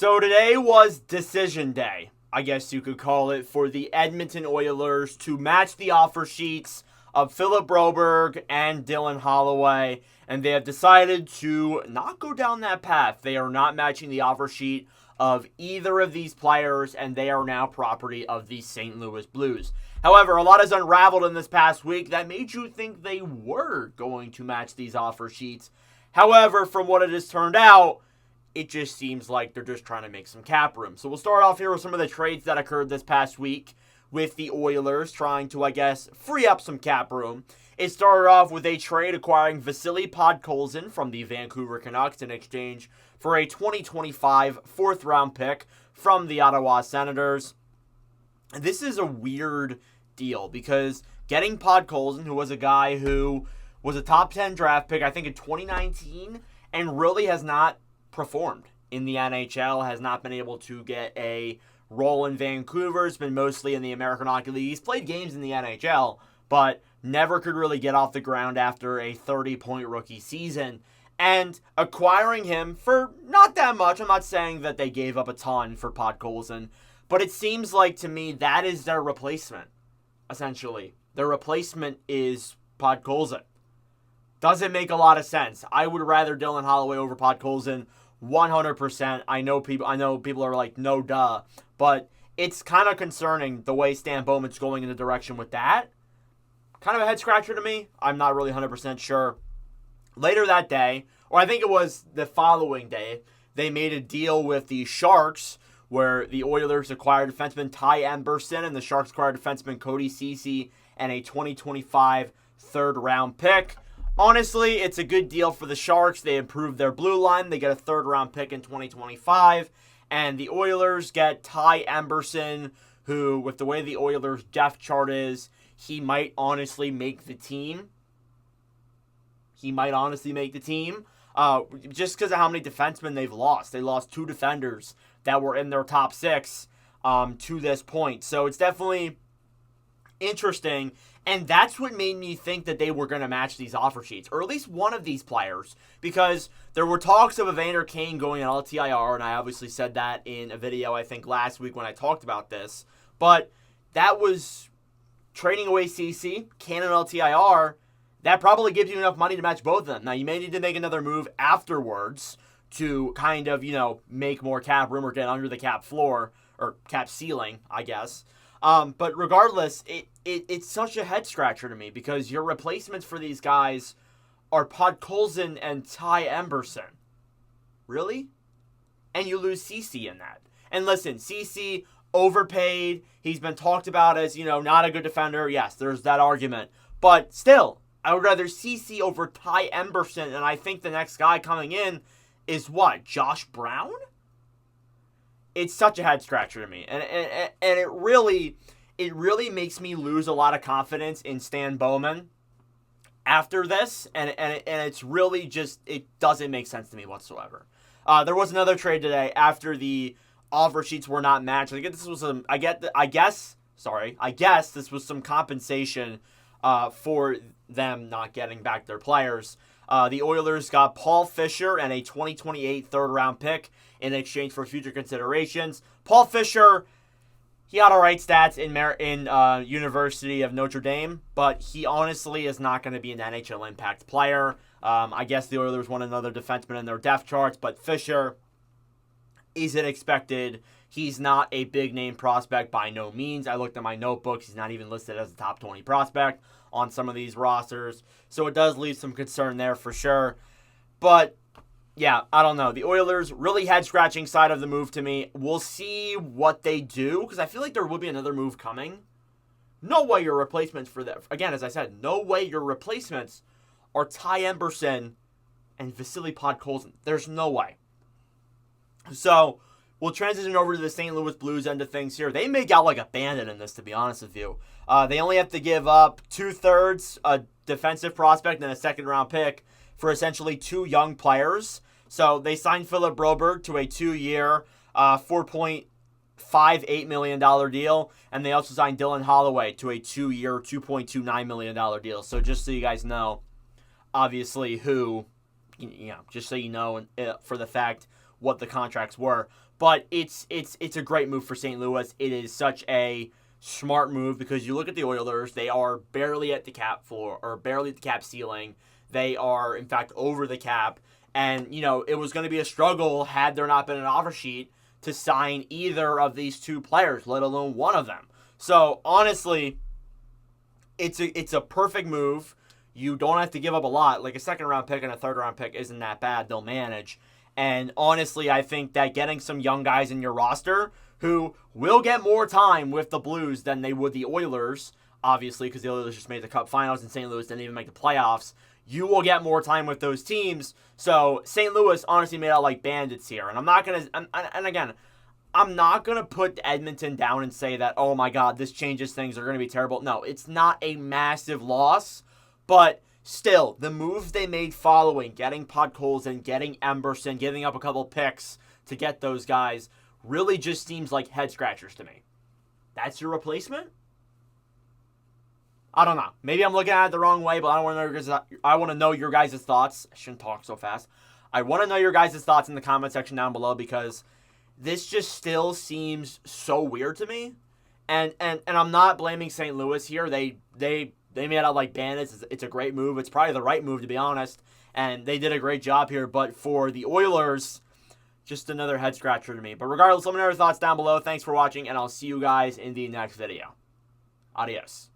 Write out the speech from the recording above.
So today was decision day, I guess you could call it, for the Edmonton Oilers to match the offer sheets of Philip Broberg and Dylan Holloway, and they have decided to not go down that path. They are not matching the offer sheet of either of these players, and they are now property of the St. Louis Blues. However, a lot has unraveled in this past week that made you think they were going to match these offer sheets. However, from what it has turned out, it just seems like they're just trying to make some cap room. So we'll start off here with some of the trades that occurred this past week with the Oilers trying to, I guess, free up some cap room. It started off with a trade acquiring Vasily Podkolzin from the Vancouver Canucks in exchange for a 2025 fourth-round pick from the Ottawa Senators. This is a weird deal because getting Podkolzin, who was a guy who was a top 10 draft pick, I think in 2019, and really has not performed in the NHL, has not been able to get a role in Vancouver. It's been mostly in the American Hockey League. He's played games in the NHL, but never could really get off the ground after a 30-point rookie season. And acquiring him for not that much, I'm not saying that they gave up a ton for Podkolzin, but it seems like to me that is their replacement, essentially. Their replacement is Podkolzin. Doesn't make a lot of sense. I would rather Dylan Holloway over Podkolzin 100%. I know people are like, no duh. But it's kind of concerning the way Stan Bowman's going in the direction with that. Kind of a head scratcher to me. I'm not really 100% sure. Later that day, or I think it was the following day, they made a deal with the Sharks where the Oilers acquired defenseman Ty Emberson and the Sharks acquired defenseman Cody Ceci and a 2025 third-round pick. Honestly, it's a good deal for the Sharks. They improved their blue line. They get a third-round pick in 2025. And the Oilers get Ty Emberson, who, with the way the Oilers' depth chart is, he might honestly make the team. Just because of how many defensemen they've lost. They lost 2 defenders that were in their top 6 to this point. So it's definitely interesting. And that's what made me think that they were going to match these offer sheets, or at least one of these players, because there were talks of Evander Kane going on LTIR, and I obviously said that in a video, I think, last week when I talked about this. But that was trading away CC, Kane and LTIR. That probably gives you enough money to match both of them. Now, you may need to make another move afterwards to kind of, make more cap room or get under the cap floor, or cap ceiling, I guess. But regardless, it's such a head scratcher to me because your replacements for these guys are Podkolzin and Ty Emberson. Really? And you lose Ceci in that. And listen, Ceci overpaid. He's been talked about as, not a good defender. Yes, there's that argument. But still, I would rather Ceci over Ty Emberson, and I think the next guy coming in is what? Josh Brown? It's such a head scratcher to me, and it really makes me lose a lot of confidence in Stan Bowman after this, and it's really just, it doesn't make sense to me whatsoever. There was another trade today after the offer sheets were not matched. I guess this was some compensation for them not getting back their players. The Oilers got Paul Fisher and a 2028 third-round pick in exchange for future considerations. Paul Fisher, he had all right stats in University of Notre Dame, but he honestly is not going to be an NHL impact player. I guess the Oilers want another defenseman in their depth charts, but Fisher isn't expected. He's not a big-name prospect by no means. I looked at my notebooks. He's not even listed as a top 20 prospect on some of these rosters. So it does leave some concern there for sure. But, yeah, I don't know. The Oilers really head-scratching side of the move to me. We'll see what they do, because I feel like there will be another move coming. No way your replacements for that. Again, as I said, no way your replacements are Ty Emberson and Vasily Podkolzin. There's no way. So we'll transition over to the St. Louis Blues end of things here. They make out like a bandit in this, to be honest with you. They only have to give up 2/3, a defensive prospect, and a second-round pick for essentially 2 young players. So they signed Philip Broberg to a 2-year, $4.58 million deal, and they also signed Dylan Holloway to a 2-year, $2.29 million deal. So just so you guys know, obviously, just so you know, for the fact what the contracts were. But it's a great move for St. Louis. It is such a smart move because you look at the Oilers, they are barely at the cap floor or barely at the cap ceiling. They are, in fact, over the cap. And, it was going to be a struggle had there not been an offer sheet to sign either of these two players, let alone one of them. So, honestly, it's a perfect move. You don't have to give up a lot. Like a second-round pick and a third-round pick isn't that bad. They'll manage. And honestly, I think that getting some young guys in your roster who will get more time with the Blues than they would the Oilers, obviously, because the Oilers just made the Cup Finals and St. Louis didn't even make the playoffs. You will get more time with those teams. So St. Louis honestly made out like bandits here. And I'm not going to, and again, I'm not going to put Edmonton down and say that, oh my God, this changes things, are going to be terrible. No, it's not a massive loss, but still, the moves they made following, getting Podkolzin, getting Emberson, giving up a couple picks to get those guys, really just seems like head scratchers to me. That's your replacement? I don't know. Maybe I'm looking at it the wrong way, but I want to know your guys' thoughts. I shouldn't talk so fast. I want to know your guys' thoughts in the comment section down below because this just still seems so weird to me. And I'm not blaming St. Louis here. They made out like bandits. It's a great move. It's probably the right move, to be honest. And they did a great job here. But for the Oilers, just another head scratcher to me. But regardless, let me know your thoughts down below. Thanks for watching, and I'll see you guys in the next video. Adios.